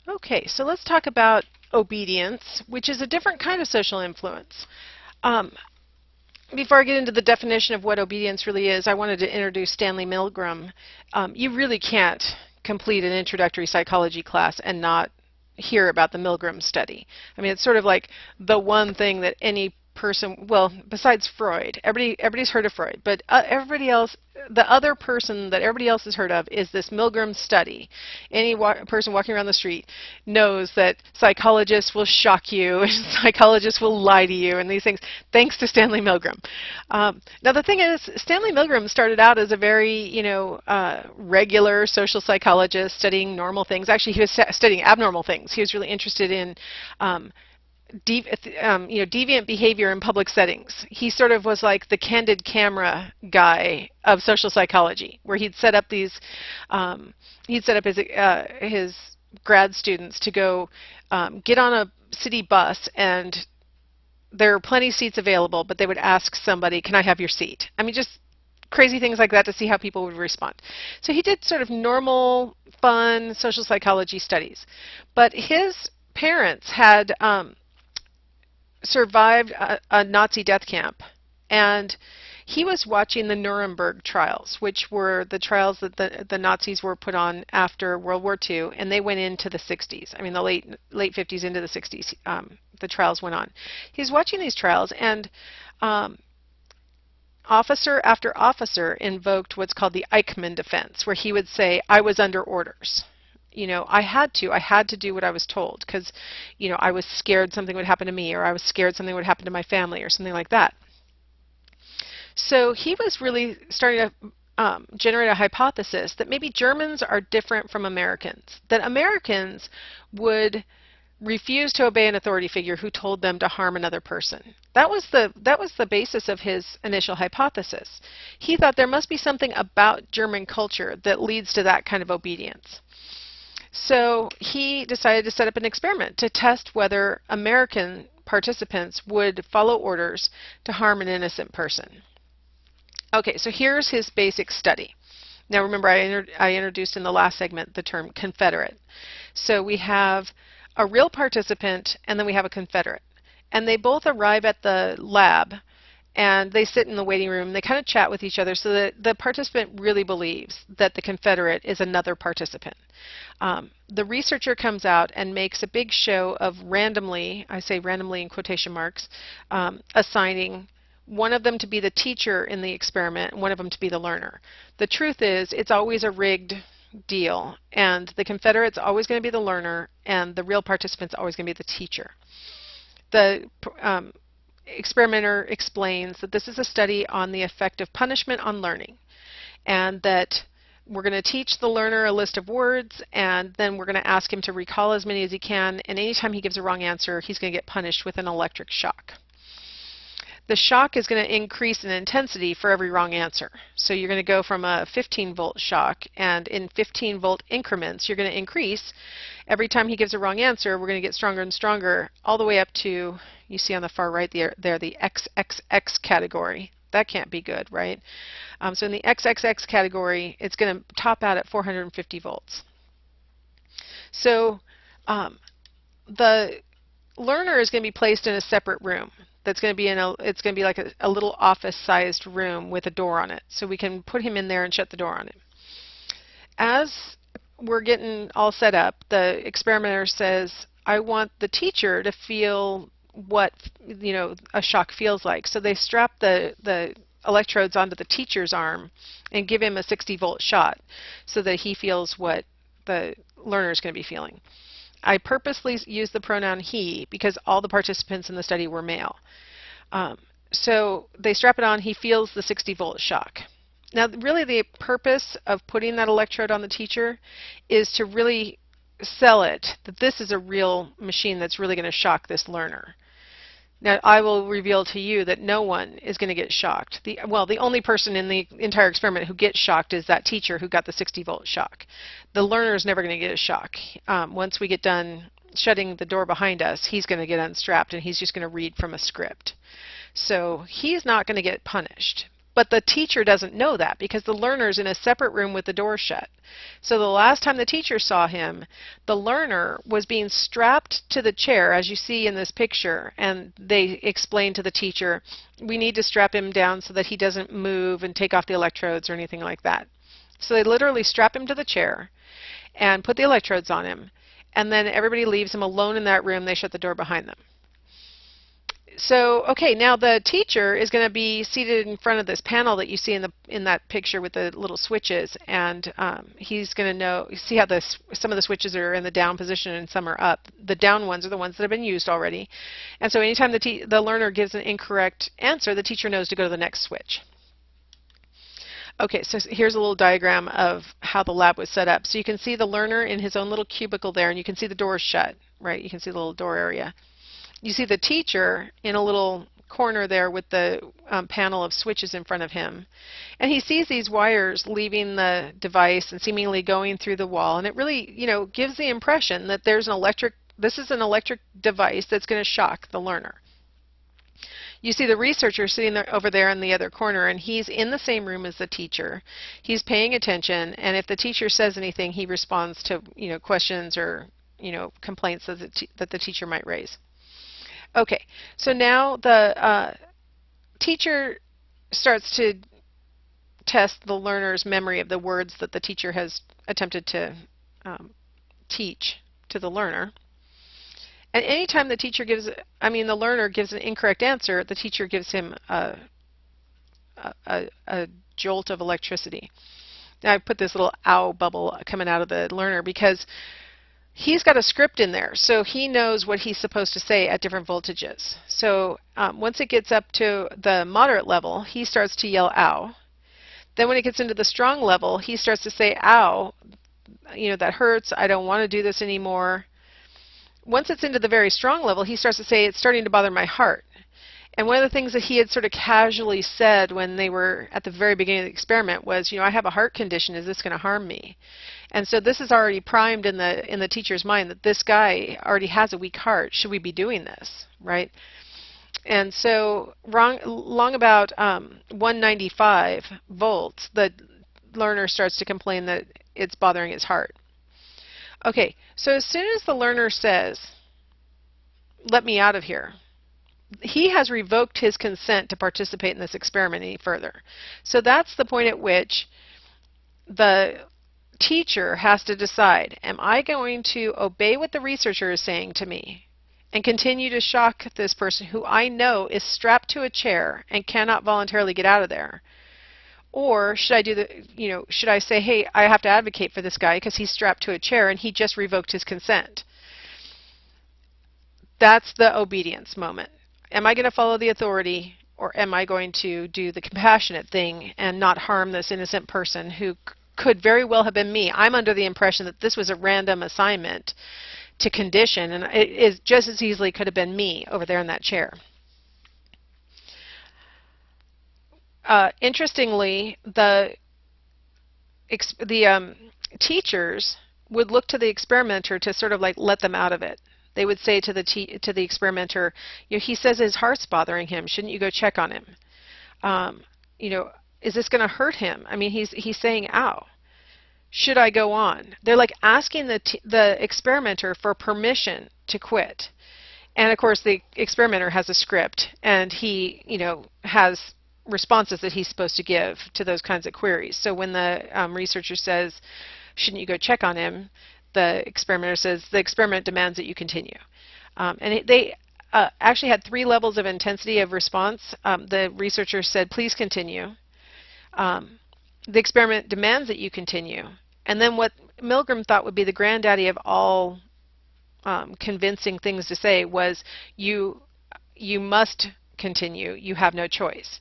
Okay, so let's talk about obedience, which is a different kind of social influence. Um, Before I get into the definition of what obedience really is, I wanted to introduce Stanley Milgram. You really can't complete an introductory psychology class and not hear about the Milgram study. I mean, it's sort of like the one thing that any person, well, besides Freud, everybody's heard of Freud, but everybody else, the other person that everybody else has heard of is this Milgram study. Any person walking around the street knows that psychologists will shock you, and psychologists will lie to you, and these things, thanks to Stanley Milgram. Now the thing is, Stanley Milgram started out as a very, regular social psychologist studying normal things. Actually, he was studying abnormal things. He was really interested in deviant behavior in public settings. He sort of was like the candid camera guy of social psychology, where he'd set up his grad students to go get on a city bus, and there are plenty of seats available, but they would ask somebody, "Can I have your seat?" I mean, just crazy things like that to see how people would respond. So he did sort of normal, fun social psychology studies, but his parents had survived a Nazi death camp, and he was watching the Nuremberg trials, which were the trials that the Nazis were put on after World War II, and they went into the 60s. I mean, the late 50s into the 60s, the trials went on. He's watching these trials, and officer after officer invoked what's called the Eichmann defense, where he would say, "I was under orders. I had to do what I was told, because, I was scared something would happen to me, or I was scared something would happen to my family, or something like that." So he was really starting to generate a hypothesis that maybe Germans are different from Americans, that Americans would refuse to obey an authority figure who told them to harm another person. That was the basis of his initial hypothesis. He thought there must be something about German culture that leads to that kind of obedience. So he decided to set up an experiment to test whether American participants would follow orders to harm an innocent person. Okay, so here's his basic study. Now remember, I introduced in the last segment the term Confederate. So we have a real participant, and then we have a Confederate. And they both arrive at the lab, and they sit in the waiting room. They kind of chat with each other, so that the participant really believes that the Confederate is another participant. The researcher comes out and makes a big show of randomly, I say randomly in quotation marks, assigning one of them to be the teacher in the experiment and one of them to be the learner. The truth is, it's always a rigged deal, and the Confederate's always going to be the learner, and the real participant's always going to be the teacher. The experimenter explains that this is a study on the effect of punishment on learning, and that we're going to teach the learner a list of words, and then we're going to ask him to recall as many as he can, and anytime he gives a wrong answer, he's going to get punished with an electric shock. The shock is going to increase in intensity for every wrong answer. So you're going to go from a 15-volt shock, and in 15-volt increments, you're going to increase. Every time he gives a wrong answer, we're going to get stronger and stronger, all the way up to, you see on the far right there, the XXX category. That can't be good, right? So in the XXX category, it's going to top out at 450 volts. So the learner is going to be placed in a separate room. That's going to be it's going to be like a little office-sized room with a door on it. So we can put him in there and shut the door on him. As we're getting all set up, the experimenter says, "I want the teacher to feel what a shock feels like." So they strap the electrodes onto the teacher's arm and give him a 60-volt shot so that he feels what the learner is going to be feeling. I purposely use the pronoun he because all the participants in the study were male. So they strap it on, he feels the 60-volt shock. Now really the purpose of putting that electrode on the teacher is to really sell it that this is a real machine that's really going to shock this learner. Now I will reveal to you that no one is going to get shocked. The only person in the entire experiment who gets shocked is that teacher who got the 60-volt shock. The learner is never going to get a shock. Once we get done shutting the door behind us, he's going to get unstrapped and he's just going to read from a script. So he's not going to get punished. But the teacher doesn't know that because the learner's in a separate room with the door shut. So the last time the teacher saw him, the learner was being strapped to the chair, as you see in this picture, and they explained to the teacher, we need to strap him down so that he doesn't move and take off the electrodes or anything like that. So they literally strap him to the chair and put the electrodes on him, and then everybody leaves him alone in that room. They shut the door behind them. So, okay, now the teacher is going to be seated in front of this panel that you see in that picture with the little switches, and he's going to see how some of the switches are in the down position and some are up. The down ones are the ones that have been used already, and so anytime the learner gives an incorrect answer, the teacher knows to go to the next switch. Okay, so here's a little diagram of how the lab was set up. So you can see the learner in his own little cubicle there, and you can see the door shut, right? You can see the little door area. You see the teacher in a little corner there with the panel of switches in front of him. And he sees these wires leaving the device and seemingly going through the wall. And it really, gives the impression that this is an electric device that's going to shock the learner. You see the researcher sitting over there in the other corner, and he's in the same room as the teacher. He's paying attention, and if the teacher says anything, he responds to questions or complaints that the teacher might raise. Okay, so now the teacher starts to test the learner's memory of the words that the teacher has attempted to teach to the learner. And anytime the learner gives an incorrect answer, the teacher gives him a jolt of electricity. Now I put this little ow bubble coming out of the learner because he's got a script in there, so he knows what he's supposed to say at different voltages. So once it gets up to the moderate level, he starts to yell ow. Then when it gets into the strong level, he starts to say ow, that hurts, I don't want to do this anymore. Once it's into the very strong level, he starts to say, it's starting to bother my heart. And one of the things that he had sort of casually said when they were at the very beginning of the experiment was, I have a heart condition, is this going to harm me? And so this is already primed in the teacher's mind that this guy already has a weak heart. Should we be doing this, right? And so long about 195 volts, the learner starts to complain that it's bothering his heart. Okay, so as soon as the learner says, let me out of here, he has revoked his consent to participate in this experiment any further. So that's the point at which the teacher has to decide, am I going to obey what the researcher is saying to me and continue to shock this person who I know is strapped to a chair and cannot voluntarily get out of there? Or should I should I say, hey, I have to advocate for this guy because he's strapped to a chair and he just revoked his consent? That's the obedience moment. Am I going to follow the authority, or am I going to do the compassionate thing and not harm this innocent person who could very well have been me? I'm under the impression that this was a random assignment to condition, and it is just as easily could have been me over there in that chair. Interestingly, the teachers would look to the experimenter to sort of like let them out of it. They would say to the experimenter, he says his heart's bothering him. Shouldn't you go check on him? Is this going to hurt him? I mean, he's saying ow. Should I go on? They're like asking the experimenter for permission to quit. And of course, the experimenter has a script, and he has responses that he's supposed to give to those kinds of queries. So when the researcher says, shouldn't you go check on him, the experimenter says, the experiment demands that you continue. They actually had 3 levels of intensity of response. The researcher said, please continue. The experiment demands that you continue. And then what Milgram thought would be the granddaddy of all convincing things to say was, you must continue, you have no choice.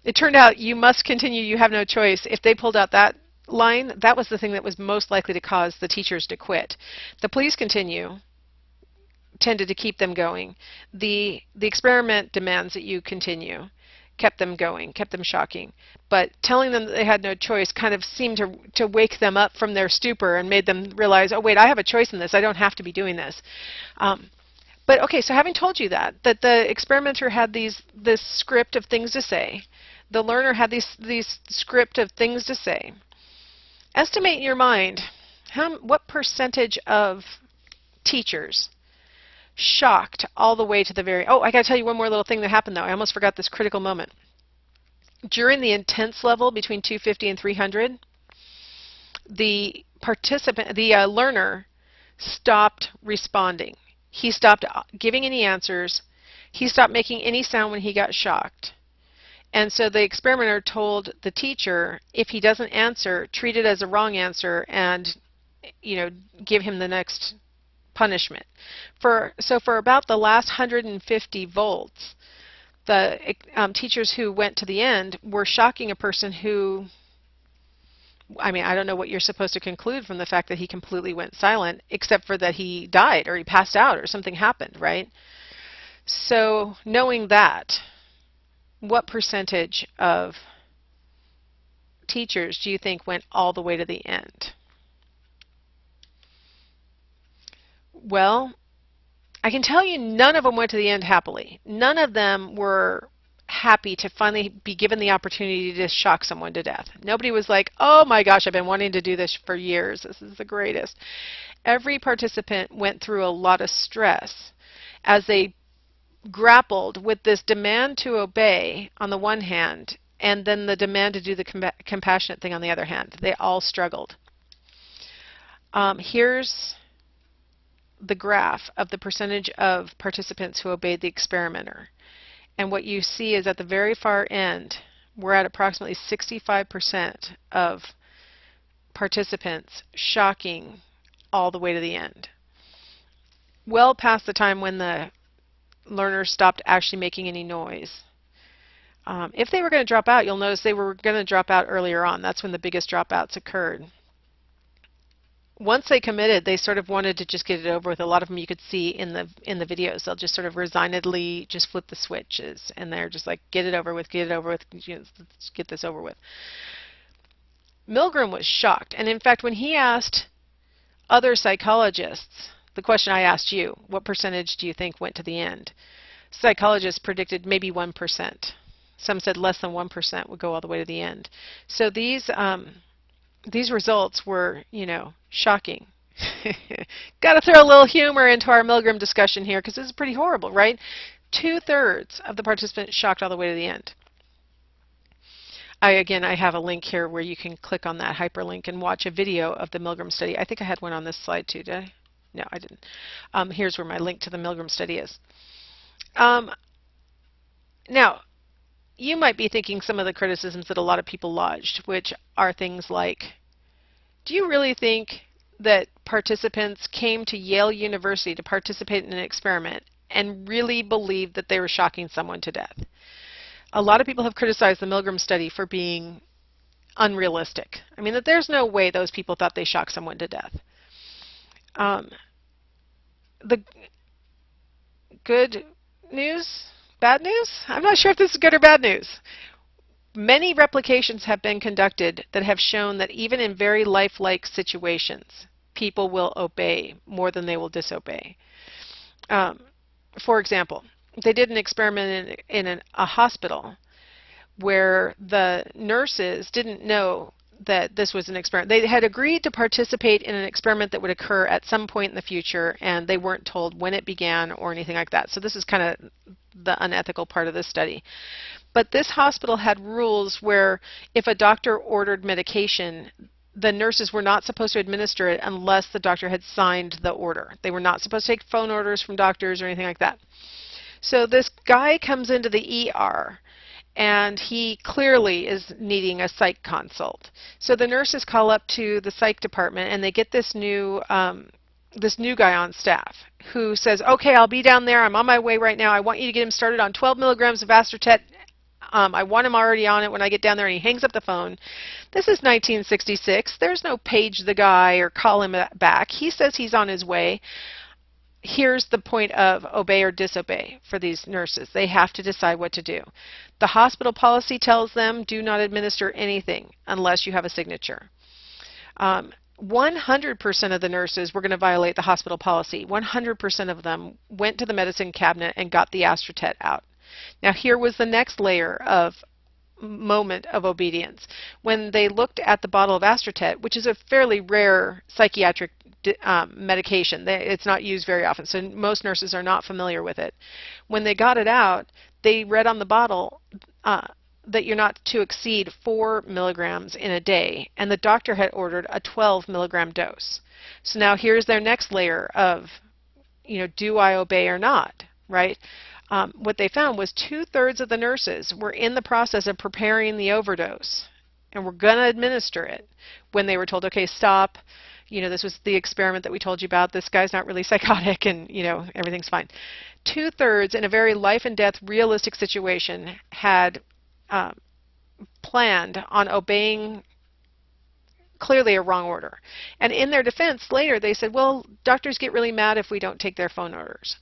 It turned out, you must continue, you have no choice. If they pulled out that line, that was the thing that was most likely to cause the teachers to quit. The please continue tended to keep them going. The experiment demands that you continue kept them going, kept them shocking. But telling them that they had no choice kind of seemed to wake them up from their stupor and made them realize, oh wait, I have a choice in this, I don't have to be doing this. But okay, so having told you that the experimenter had this script of things to say, the learner had these script of things to say. Estimate in your mind what percentage of teachers shocked all the way to the very... Oh, I got to tell you one more little thing that happened, though. I almost forgot this critical moment. During the intense level between 250 and 300, the learner stopped responding. He stopped giving any answers. He stopped making any sound when he got shocked. And so the experimenter told the teacher, if he doesn't answer, treat it as a wrong answer and, give him the next punishment. So for about the last 150 volts, the teachers who went to the end were shocking a person who, I don't know what you're supposed to conclude from the fact that he completely went silent, except for that he died or he passed out or something happened, right? So knowing that, what percentage of teachers do you think went all the way to the end? Well, I can tell you none of them went to the end happily. None of them were happy to finally be given the opportunity to shock someone to death. Nobody was like, oh my gosh, I've been wanting to do this for years. This is the greatest. Every participant went through a lot of stress as they grappled with this demand to obey on the one hand, and then the demand to do the compassionate thing on the other hand. They all struggled. Here's the graph of the percentage of participants who obeyed the experimenter. And what you see is at the very far end, we're at approximately 65% of participants shocking all the way to the end. Well past the time when the learners stopped actually making any noise. If they were going to drop out, you'll notice they were going to drop out earlier on. That's when the biggest dropouts occurred. Once they committed, they sort of wanted to just get it over with. A lot of them you could see in the videos. They'll just sort of resignedly just flip the switches, and they're just like, get it over with, get it over with, let's get this over with. Milgram was shocked, and in fact, when he asked other psychologists the question I asked you, what percentage do you think went to the end? Psychologists predicted maybe 1%. Some said less than 1% would go all the way to the end. So these results were, shocking. Got to throw a little humor into our Milgram discussion here because this is pretty horrible, right? 2/3 of the participants shocked all the way to the end. Again, I have a link here where you can click on that hyperlink and watch a video of the Milgram study. I think I had one on this slide too, did I? No, I didn't. Here's where my link to the Milgram study is. Now, you might be thinking some of the criticisms that a lot of people lodged, which are things like, do you really think that participants came to Yale University to participate in an experiment and really believed that they were shocking someone to death? A lot of people have criticized the Milgram study for being unrealistic. I mean, that there's no way those people thought they shocked someone to death. The good news, bad news? I'm not sure if this is good or bad news. Many replications have been conducted that have shown that even in very lifelike situations, people will obey more than they will disobey. For example, they did an experiment in a hospital where the nurses didn't know that this was an experiment. They had agreed to participate in an experiment that would occur at some point in the future, and they weren't told when it began or anything like that. So this is kind of the unethical part of this study. But this hospital had rules where if a doctor ordered medication, the nurses were not supposed to administer it unless the doctor had signed the order. They were not supposed to take phone orders from doctors or anything like that. So this guy comes into the ER, and he clearly is needing a psych consult. So the nurses call up to the psych department, and they get this new guy on staff who says, okay, I'll be down there. I'm on my way right now. I want you to get him started on 12 milligrams of Astratet. I want him already on it when I get down there. And he hangs up the phone. This is 1966. There's no page the guy or call him back. He says he's on his way. Here's the point of obey or disobey for these nurses. They have to decide what to do. The hospital policy tells them do not administer anything unless you have a signature. 100% of the nurses were going to violate the hospital policy. 100% of them went to the medicine cabinet and got the Astratet out. Now here was the next layer of moment of obedience. When they looked at the bottle of Astrotet, which is a fairly rare psychiatric medication, it's not used very often, so most nurses are not familiar with it. When they got it out, they read on the bottle that you're not to exceed 4 milligrams in a day, and the doctor had ordered a 12 milligram dose. So now here's their next layer of, do I obey or not, right? What they found was 2/3 of the nurses were in the process of preparing the overdose and were going to administer it when they were told, okay, stop, this was the experiment that we told you about, this guy's not really psychotic, and everything's fine. 2/3 in a very life and death realistic situation had planned on obeying clearly a wrong order. And in their defense later, they said, well, doctors get really mad if we don't take their phone orders.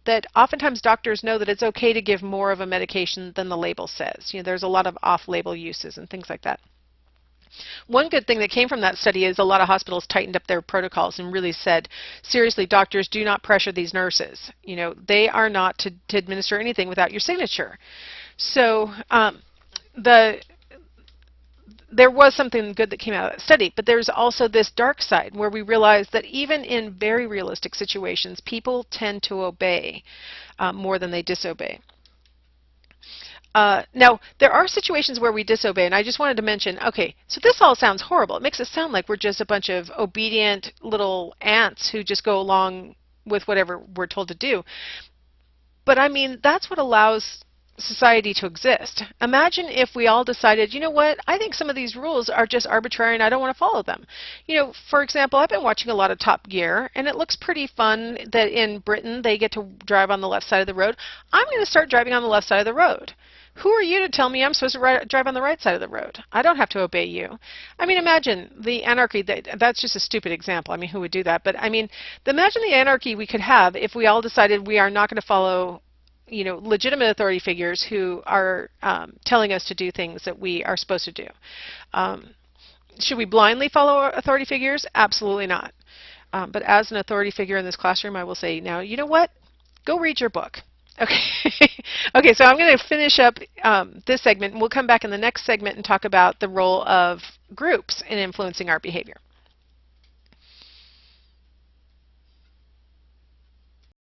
That oftentimes doctors know that it's okay to give more of a medication than the label says. There's a lot of off-label uses and things like that. One good thing that came from that study is a lot of hospitals tightened up their protocols and really said, seriously, doctors, do not pressure these nurses. They are not to administer anything without your signature. So there was something good that came out of that study, but there's also this dark side where we realize that even in very realistic situations, people tend to obey more than they disobey. Now, there are situations where we disobey, and I just wanted to mention, okay, so this all sounds horrible. It makes it sound like we're just a bunch of obedient little ants who just go along with whatever we're told to do. But I mean, that's what allows society to exist. Imagine if we all decided, you know what, I think some of these rules are just arbitrary and I don't want to follow them. For example, I've been watching a lot of Top Gear, and it looks pretty fun that in Britain they get to drive on the left side of the road. I'm going to start driving on the left side of the road. Who are you to tell me I'm supposed to drive on the right side of the road? I don't have to obey you. I mean, imagine the anarchy. That's just a stupid example. I mean, who would do that? But I mean, imagine the anarchy we could have if we all decided we are not going to follow legitimate authority figures who are telling us to do things that we are supposed to do. Should we blindly follow authority figures? Absolutely not. But as an authority figure in this classroom, I will say, now, you know what? Go read your book. Okay. Okay, so I'm going to finish up this segment, and we'll come back in the next segment and talk about the role of groups in influencing our behavior.